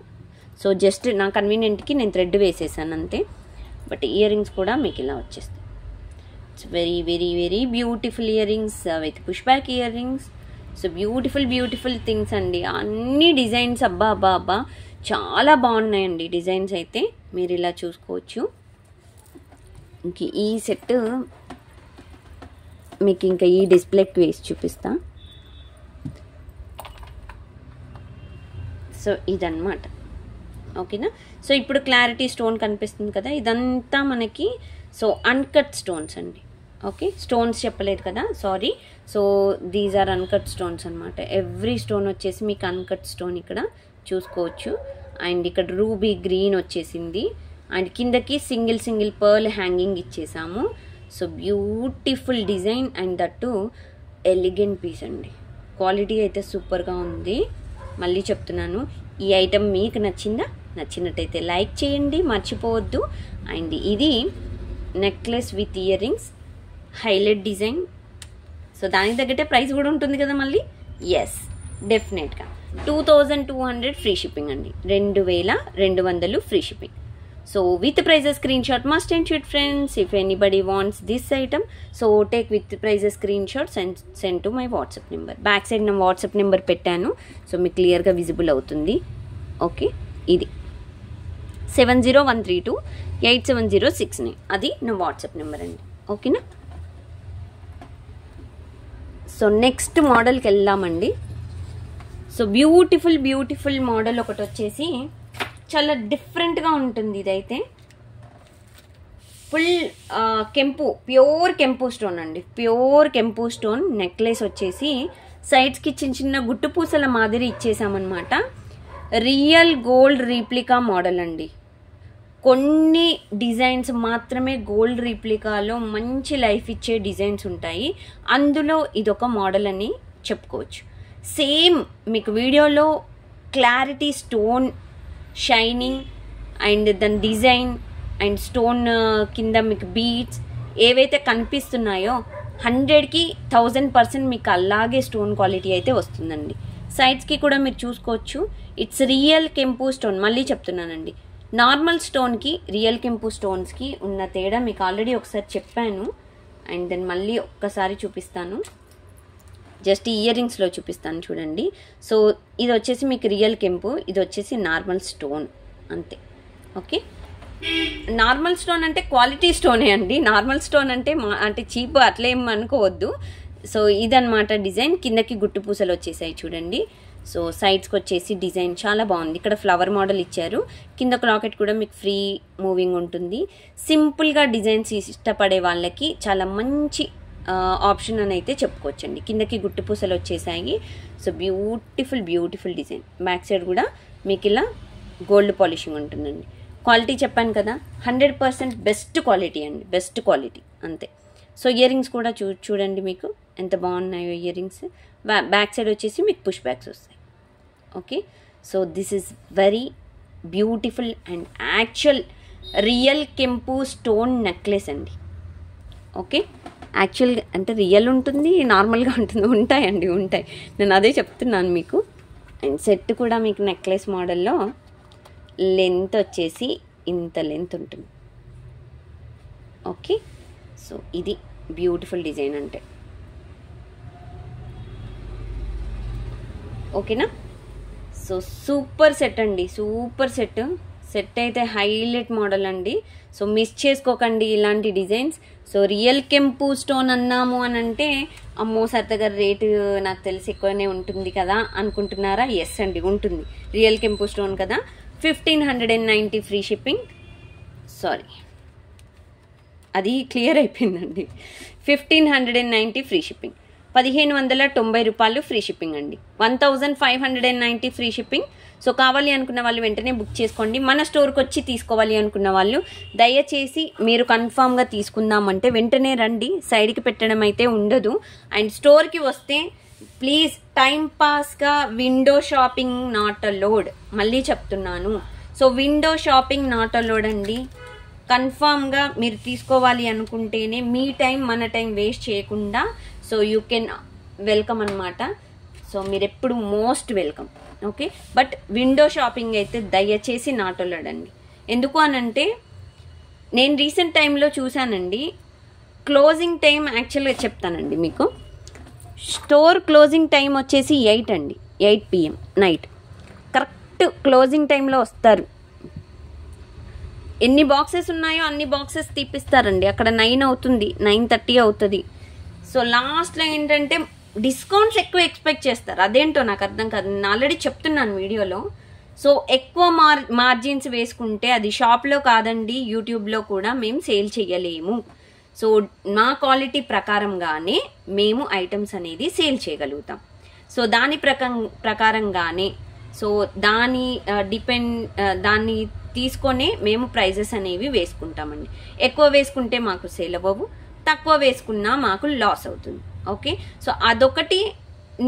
సో జస్ట్ నా కన్వీనియంట్కి నేను థ్రెడ్ వేసేసాను అంతే. బట్ ఇయర్ రింగ్స్ కూడా మీకు ఇలా వచ్చేస్తాయి. It's very beautiful ear rings with push back ear rings. So beautiful things అండి. అన్ని డిజైన్స్ అబ్బా అబ్బా అబ్బా చాలా బాగున్నాయండి డిజైన్స్ అయితే. మీరు ఇలా చూసుకోవచ్చు. ఇంక ఈ సెట్ మీకు ఇంకా ఈ డిస్ప్లేకి వేసి చూపిస్తా. సో ఇదన్నమాట. ఓకేనా. సో ఇప్పుడు క్లారిటీ స్టోన్ కనిపిస్తుంది కదా, ఇదంతా మనకి సో అన్కట్ స్టోన్స్ అండి. ఓకే, స్టోన్స్ చెప్పలేదు కదా, sorry. So these are uncut stones అనమాట. ఎవ్రీ స్టోన్ వచ్చేసి మీకు అన్కట్ స్టోన్ ఇక్కడ చూసుకోవచ్చు. అండ్ ఇక్కడ రూబీ గ్రీన్ వచ్చేసింది. అండ్ కిందకి సింగిల్ పర్ల్ హ్యాంగింగ్ ఇచ్చేసాము. So beautiful design and that too elegant piece అండి. క్వాలిటీ అయితే సూపర్గా ఉంది. మళ్ళీ చెప్తున్నాను, ఈ ఐటెం మీకు నచ్చిందా? నచ్చినట్టయితే లైక్ చేయండి, మర్చిపోవద్దు. అండ్ ఇది necklace with ear rings, highlight design. So దానికి తగ్గట్టే ప్రైస్ కూడా ఉంటుంది కదా మళ్ళీ. ఎస్, డెఫినెట్గా 2200 ఫ్రీ షిప్పింగ్ అండి. 2200 free shipping. So with the prices screenshot must and should friends. If anybody wants this item, so take with the prices screenshots and send to my WhatsApp number. Back side na WhatsApp number pettanu, so me clear ga visible avutundi. Okay, idi 701328706 adi na WhatsApp number andi. Okay na. So next model ki vellamandi. So beautiful model okati vachesi చాలా డిఫరెంట్గా ఉంటుంది. ఇదైతే full కెంపు, pure కెంపు stone అండి. Pure కెంపు stone necklace వచ్చేసి సైడ్స్కి చిన్న గుట్టు పూసల మాదిరి ఇచ్చేసామన్నమాట. రియల్ గోల్డ్ రీప్లికా మోడల్ అండి. కొన్ని డిజైన్స్ మాత్రమే గోల్డ్ రీప్లికాలో మంచి లైఫ్ ఇచ్చే డిజైన్స్ ఉంటాయి. అందులో ఇదొక మోడల్ అని చెప్పుకోవచ్చు. సేమ్ మీకు వీడియోలో క్లారిటీ స్టోన్ షైనింగ్ అండ్ దాని డిజైన్ అండ్ స్టోన్ కింద మీకు బీడ్స్ ఏవైతే కనిపిస్తున్నాయో 100కి 1000% మీకు అలాగే స్టోన్ క్వాలిటీ అయితే వస్తుందండి. సైడ్స్కి కూడా మీరు చూసుకోవచ్చు. ఇట్స్ రియల్ కెంపు స్టోన్. మళ్ళీ చెప్తున్నానండి, నార్మల్ స్టోన్కి రియల్ కెంపు స్టోన్స్కి ఉన్న తేడా మీకు ఆల్రెడీ ఒకసారి చెప్పాను. అండ్ దెన్ మళ్ళీ ఒక్కసారి చూపిస్తాను. జస్ట్ ఇయర్ రింగ్స్లో చూపిస్తాను చూడండి. సో ఇది వచ్చేసి మీకు రియల్ కెంపు, ఇది వచ్చేసి నార్మల్ స్టోన్ అంతే. ఓకే, నార్మల్ స్టోన్ అంటే క్వాలిటీ స్టోనే అండి. నార్మల్ స్టోన్ అంటే చీప్ అట్లేం అనుకోవద్దు. సో ఇదన్నమాట డిజైన్. కిందకి గుట్టు పూసలు వచ్చేసాయి చూడండి. సో సైడ్స్కి వచ్చేసి డిజైన్ చాలా బాగుంది. ఇక్కడ ఫ్లవర్ మోడల్ ఇచ్చారు. కింద ఒక లాకెట్ కూడా మీకు ఫ్రీ మూవింగ్ ఉంటుంది. సింపుల్గా డిజైన్స్ ఇష్టపడే వాళ్ళకి చాలా మంచి ఆప్షన్ అని అయితే చెప్పుకోవచ్చండి. కిందకి గుట్టు పూసలు వచ్చేసాయి. So beautiful design. Back side కూడా మీకు ఇలా గోల్డ్ పాలిషింగ్ ఉంటుందండి. క్వాలిటీ చెప్పాను కదా, 100% బెస్ట్ క్వాలిటీ అండి. బెస్ట్ క్వాలిటీ అంతే. సో ఇయర్ రింగ్స్ కూడా చూడండి మీకు ఎంత బాగున్నాయో ఇయర్ రింగ్స్. బ్యాక్ సైడ్ వచ్చేసి మీకు పుష్ బ్యాక్స్ వస్తాయి. Okay, so this is very beautiful and actual real కెంపు స్టోన్ నెక్లెస్ అండి. ఓకే, యాక్చువల్గా అంటే రియల్ ఉంటుంది, నార్మల్గా ఉంటుంది, ఉంటాయి. నేను అదే చెప్తున్నాను మీకు. అండ్ సెట్ కూడా మీకు నెక్లెస్ మోడల్లో లెంత్ వచ్చేసి ఇంత లెంత్ ఉంటుంది. ఓకే, సో ఇది బ్యూటిఫుల్ డిజైన్ అంటే. ఓకేనా. సో సూపర్ సెట్ అండి, సూపర్ సెట్ అయితే హైలైట్ మోడల్ అండి. సో మిస్ చేసుకోకండి ఇలాంటి డిజైన్స్. సో రియల్ కెంపు స్టోన్ అన్నాము అని అంటే అమ్మో సరిత గారి రేటు నాకు తెలిసి ఎక్కువనే ఉంటుంది కదా అనుకుంటున్నారా? ఎస్ అండి, ఉంటుంది. రియల్ కెంపు స్టోన్ కదా. 1590 ఫ్రీ షిప్పింగ్. సారీ, అది క్లియర్ అయిపోయిందండి. 1590 ఫ్రీ షిప్పింగ్. 1590 రూపాయలు ఫ్రీ షిప్పింగ్ అండి. 1590 ఫ్రీ షిప్పింగ్. సో కావాలి అనుకున్న వాళ్ళు వెంటనే బుక్ చేసుకోండి. మన స్టోర్కి వచ్చి తీసుకోవాలి అనుకున్న వాళ్ళు దయచేసి మీరు కన్ఫామ్గా తీసుకుందామంటే వెంటనే రండి. సైడ్కి పెట్టడం అయితే ఉండదు. అండ్ స్టోర్కి వస్తే ప్లీజ్ టైం పాస్గా విండో షాపింగ్ నాట్ అలౌడ్. మళ్ళీ చెప్తున్నాను. So window shopping not allowed అండి. కన్ఫామ్గా మీరు తీసుకోవాలి అనుకుంటేనే మీ టైం మన టైం వేస్ట్ చేయకుండా సో యూ కెన్ వెల్కమ్ అనమాట. సో మీరు ఎప్పుడు most welcome. Okay, but window shopping అయితే దయచేసి నాట్ అలౌడ్ అండి. ఎందుకు అనంటే నేను రీసెంట్ టైంలో చూశానండి. క్లోజింగ్ టైం యాక్చువల్గా చెప్తానండి మీకు. స్టోర్ క్లోజింగ్ టైం వచ్చేసి 8 అండి, 8 PM నైట్. కరెక్ట్ క్లోజింగ్ టైంలో వస్తారు. ఎన్ని బాక్సెస్ ఉన్నాయో అన్ని బాక్సెస్ తీపిస్తారండి. అక్కడ 9 అవుతుంది, 9:30 అవుతుంది. సో లాస్ట్లో ఏంటంటే డిస్కౌంట్స్ ఎక్కువ ఎక్స్పెక్ట్ చేస్తారు. అదేంటో నాకు అర్థం కాదు. నేను ఆల్రెడీ చెప్తున్నాను వీడియోలో. సో ఎక్కువ మార్జిన్స్ వేసుకుంటే అది షాప్లో కాదండి, యూట్యూబ్లో కూడా మేము సేల్ చేయలేము. సో మా క్వాలిటీ ప్రకారంగానే మేము ఐటమ్స్ అనేది సేల్ చేయగలుగుతాం. సో దాని ప్రకారంగానే సో దాన్ని తీసుకొనే మేము ప్రైజెస్ అనేవి వేసుకుంటామండి. ఎక్కువ వేసుకుంటే మాకు సేల్ అవ్వవు, తక్కువ వేసుకున్నా మాకు లాస్ అవుతుంది. ఓకే, సో అదొకటి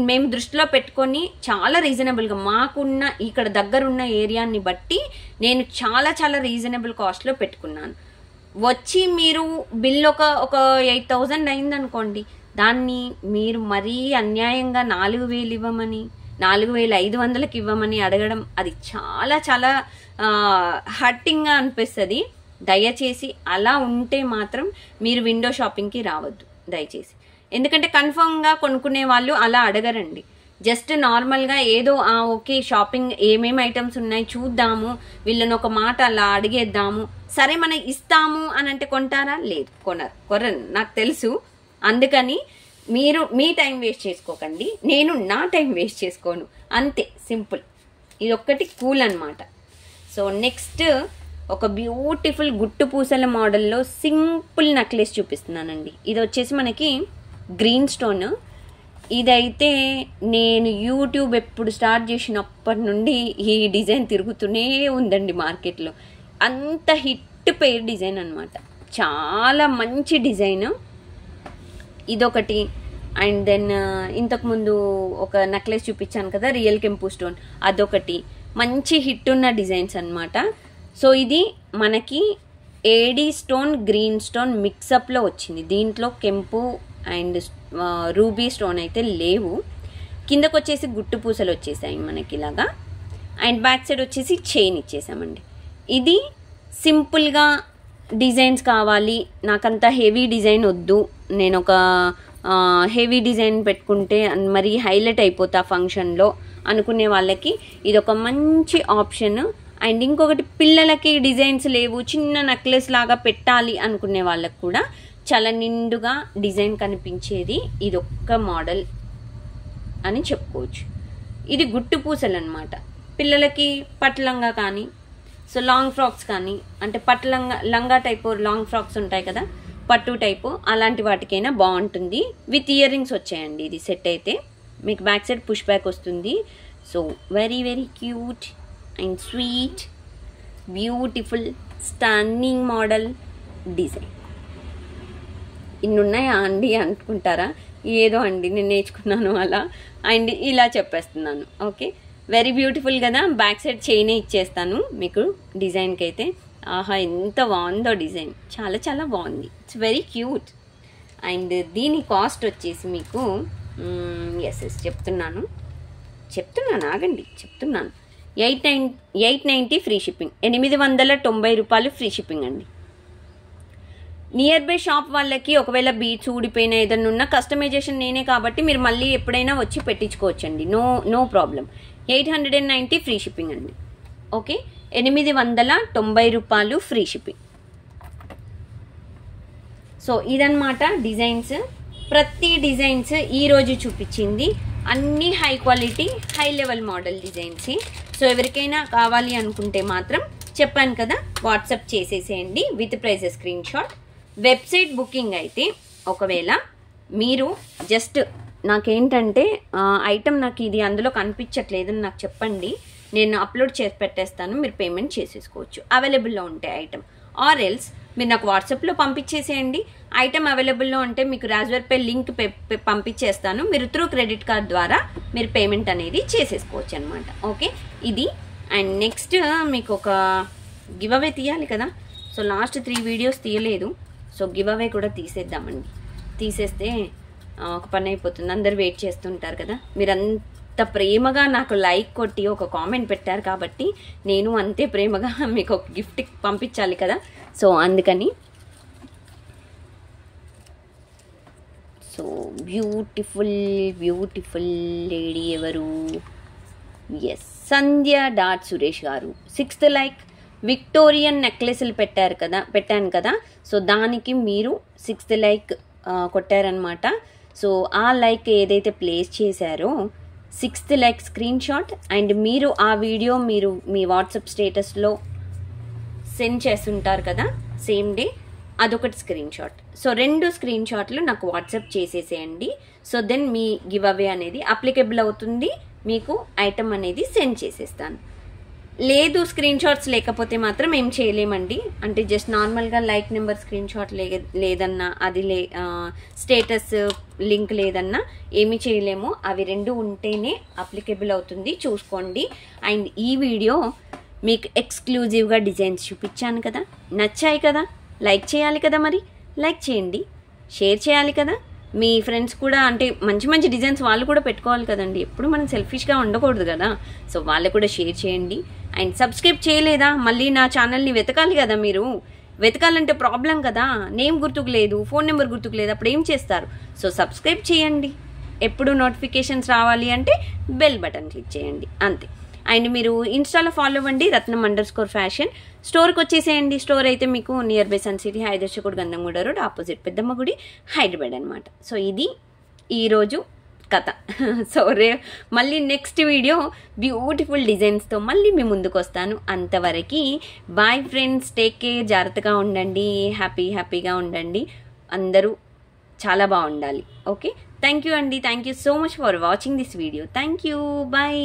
మేము దృష్టిలో పెట్టుకొని చాలా రీజనబుల్గా మాకున్న ఇక్కడ దగ్గరున్న ఏరియాని బట్టి నేను చాలా చాలా రీజనబుల్ కాస్ట్లో పెట్టుకున్నాను. వచ్చి మీరు బిల్ ఒక 8,000 అయిందనుకోండి, దాన్ని మీరు మరీ అన్యాయంగా 4,000 ఇవ్వమని 4,500కి ఇవ్వమని అడగడం అది చాలా చాలా హర్టింగ్గా అనిపిస్తుంది. దయచేసి అలా ఉంటే మాత్రం మీరు విండో షాపింగ్కి రావద్దు దయచేసి. ఎందుకంటే కన్ఫర్మ్గా కొనుక్కునే వాళ్ళు అలా అడగరండి. జస్ట్ నార్మల్గా ఏదో ఓకే షాపింగ్ ఏమేమి ఐటమ్స్ ఉన్నాయి చూద్దాము, వీళ్ళని ఒక మాట అలా అడిగేద్దాము, సరే మనం ఇస్తాము అని అంటే కొంటారా? లేదు, కొనరు నాకు తెలుసు. అందుకని మీరు మీ టైం వేస్ట్ చేసుకోకండి, నేను నా టైం వేస్ట్ చేసుకోను, అంతే సింపుల్. ఇది ఒక్కటి కూల్ అనమాట. సో నెక్స్ట్ ఒక బ్యూటిఫుల్ గుట్టు పూసల మోడల్లో సింపుల్ నెక్లెస్ చూపిస్తున్నానండి. ఇది వచ్చేసి మనకి గ్రీన్ స్టోన్. ఇదైతే నేను యూట్యూబ్ ఎప్పుడు స్టార్ట్ చేసినప్పటి నుండి ఈ డిజైన్ తిరుగుతూనే ఉందండి మార్కెట్లో. అంత హిట్ పేర్ డిజైన్ అనమాట, చాలా మంచి డిజైన్. ఇదొకటి. అండ్ దెన్ ఇంతకుముందు ఒక నెక్లెస్ చూపించాను కదా రియల్ కెంపు స్టోన్, అదొకటి. మంచి హిట్ ఉన్న డిజైన్స్ అనమాట. సో ఇది మనకి ఏడీ స్టోన్ గ్రీన్ స్టోన్ మిక్సప్లో వచ్చింది. దీంట్లో కెంపు అండ్ రూబీ స్టోన్ అయితే లేవు. కిందకు వచ్చేసి గుట్టు పూసలు వచ్చేసాయి మనకి ఇలాగా. అండ్ బ్యాక్ సైడ్ వచ్చేసి చైన్ ఇచ్చేసామండి. ఇది సింపుల్గా డిజైన్స్ కావాలి, నాకంత హెవీ డిజైన్ వద్దు, నేను ఒక హెవీ డిజైన్ పెట్టుకుంటే మరీ హైలైట్ అయిపోతా ఫంక్షన్లో అనుకునే వాళ్ళకి ఇది ఒక మంచి ఆప్షన్. అండ్ ఇంకొకటి పిల్లలకి డిజైన్స్ లేవు, చిన్న నెక్లెస్ లాగా పెట్టాలి అనుకునే వాళ్ళకి కూడా చాలా నిండుగా డిజైన్ కనిపించేది ఇదొక్క మోడల్ అని చెప్పుకోవచ్చు. ఇది గుట్టు పూసలు అనమాట. పిల్లలకి పట్లంగా కానీ, సో లాంగ్ ఫ్రాక్స్ కానీ, అంటే లంగా టైపు లాంగ్ ఫ్రాక్స్ ఉంటాయి కదా పట్టు టైపు, అలాంటి వాటికైనా బాగుంటుంది. విత్ ఇయర్ రింగ్స్ వచ్చాయండి. ఇది సెట్ అయితే మీకు బ్యాక్ సైడ్ పుష్ బ్యాక్ వస్తుంది. So very very cute and sweet beautiful stunning model design. ఇన్నున్నాయా అండి అనుకుంటారా? ఏదో అండి నేను నేర్చుకున్నాను అలా, అండ్ ఇలా చెప్పేస్తున్నాను. ఓకే, వెరీ బ్యూటిఫుల్ కదా. బ్యాక్ సైడ్ చైనే ఇచ్చేస్తాను మీకు డిజైన్కి అయితే. ఆహా ఎంత బాగుందో డిజైన్, చాలా చాలా బాగుంది. It's very cute. అండ్ దీని కాస్ట్ వచ్చేసి మీకు ఎస్ చెప్తున్నాను ఆగండి చెప్తున్నాను. 890 ఫ్రీ షిప్పింగ్, 890 రూపాయలు ఫ్రీ షిప్పింగ్ అండి. నియర్ బై షాప్ వాళ్ళకి ఒకవేళ బీట్స్ ఊడిపోయిన ఏదైనా ఉన్న కస్టమైజేషన్ నేనే కాబట్టి మీరు మళ్ళీ ఎప్పుడైనా వచ్చి పెట్టించుకోవచ్చండి, నో ప్రాబ్లం. 890 ఫ్రీ షిప్పింగ్ అండి. ఓకే, 890 రూపాయలు ఫ్రీ షిప్పింగ్. సో ఇదన్నమాట డిజైన్స్. ప్రతి డిజైన్స్ ఈరోజు చూపించింది అన్ని high quality high level model designs. So ఎవరికైనా కావాలి అనుకుంటే మాత్రం చెప్పాను కదా వాట్సాప్ చేసేసేయండి with prices screenshot. Website booking అయితే ఒకవేళ మీరు జస్ట్ నాకేంటంటే ఐటమ్ నాకు ఇది అందులో కనిపించట్లేదని నాకు చెప్పండి, నేను అప్లోడ్ చేసి పెట్టేస్తాను, మీరు పేమెంట్ చేసేసుకోవచ్చు అవైలబుల్లో ఉంటే ఐటమ్. ఆర్ ఎల్స్ మీరు నాకు వాట్సాప్లో పంపించేసేయండి. ఐటమ్ అవైలబుల్లో ఉంటే మీకు రాజ్వర్పే లింక్ పంపించేస్తాను, మీరు త్రూ క్రెడిట్ కార్డ్ ద్వారా మీరు పేమెంట్ అనేది చేసేసుకోవచ్చు అనమాట. ఓకే, ఇది. అండ్ నెక్స్ట్ మీకు ఒక గివ్ అవే తీయాలి కదా. సో లాస్ట్ 3 వీడియోస్ తీయలేదు, సో గివ్ అవే కూడా తీసేద్దామండి. తీసేస్తే ఒక పని అయిపోతుంది. అందరు వెయిట్ చేస్తుంటారు కదా, మీరంత ప్రేమగా నాకు లైక్ కొట్టి ఒక కామెంట్ పెట్టారు కాబట్టి నేను అంతే ప్రేమగా మీకు ఒక గిఫ్ట్ పంపించాలి కదా. సో అందుకని సో బ్యూటిఫుల్ బ్యూటిఫుల్ లేడీ ఎవరు? ఎస్, సంధ్య డాట్ సురేష్ గారు. 6th like. విక్టోరియన్ నెక్లెస్లు పెట్టాను కదా, సో దానికి మీరు 6th లైక్ కొట్టారనమాట. సో ఆ లైక్ ఏదైతే ప్లేస్ చేశారో 6th like screen shot and మీరు ఆ వీడియో మీరు మీ వాట్సాప్ స్టేటస్లో సెండ్ చేస్తుంటారు కదా సేమ్ డే, అదొకటి స్క్రీన్ షాట్. సో 2 స్క్రీన్ షాట్లు నాకు వాట్సాప్ చేసేసేయండి. So then me give away అనేది అప్లికేబుల్ అవుతుంది, మీకు ఐటమ్ అనేది సెండ్ చేసేస్తాను. లేదు స్క్రీన్ షాట్స్ లేకపోతే మాత్రం ఏం చేయలేమండి. అంటే జస్ట్ నార్మల్గా లైక్ నెంబర్ స్క్రీన్ షాట్ లేదన్నా, అది స్టేటస్ లింక్ లేదన్నా ఏమీ చేయలేము. అవి 2 ఉంటేనే అప్లికేబుల్ అవుతుంది, చూసుకోండి. అండ్ ఈ వీడియో మీకు ఎక్స్క్లూజివ్గా డిజైన్స్ చూపించాను కదా, నచ్చాయి కదా, లైక్ చేయాలి కదా, మరి లైక్ చేయండి, షేర్ చేయాలి కదా. మీ ఫ్రెండ్స్ కూడా అంటే మంచి మంచి డిజైన్స్ వాళ్ళు కూడా పెట్టుకోవాలి కదండి, ఎప్పుడు మనం సెల్ఫిష్గా ఉండకూడదు కదా. సో వాళ్ళు కూడా షేర్ చేయండి. అండ్ సబ్స్క్రైబ్ చేయలేదా, మళ్ళీ నా ఛానల్ని వెతకాలి కదా. మీరు వెతకాలంటే ప్రాబ్లం కదా, నేమ్ గుర్తుకు లేదు, ఫోన్ నెంబర్ గుర్తుకు లేదు, అప్పుడు ఏం చేస్తారు? సో సబ్స్క్రైబ్ చేయండి, ఎప్పుడు నోటిఫికేషన్స్ రావాలి అంటే బెల్ బటన్ క్లిక్ చేయండి, అంతే. అండ్ మీరు ఇన్స్టాలో ఫాలో అవ్వండి, రత్నం_ఫ్యాషన్. స్టోర్కి వచ్చేసేయండి. స్టోర్ అయితే మీకు నియర్ బై సన్ సిటీ, హైదర్చూర్, గంధంగూడ రోడ్, ఆపోజిట్ పెద్దమ్మ గుడి, హైదరాబాద్ అనమాట. సో ఇది ఈరోజు కథ. సో మళ్ళీ నెక్స్ట్ వీడియో బ్యూటిఫుల్ డిజైన్స్తో మళ్ళీ మీ ముందుకు వస్తాను. అంతవరకు బాయ్ ఫ్రెండ్స్, టేక్ కేర్, జాగ్రత్తగా ఉండండి, హ్యాపీగా ఉండండి, అందరూ చాలా బాగుండాలి. ఓకే, థ్యాంక్ యూ అండి, thank you so much for watching this video. Thank you, bye.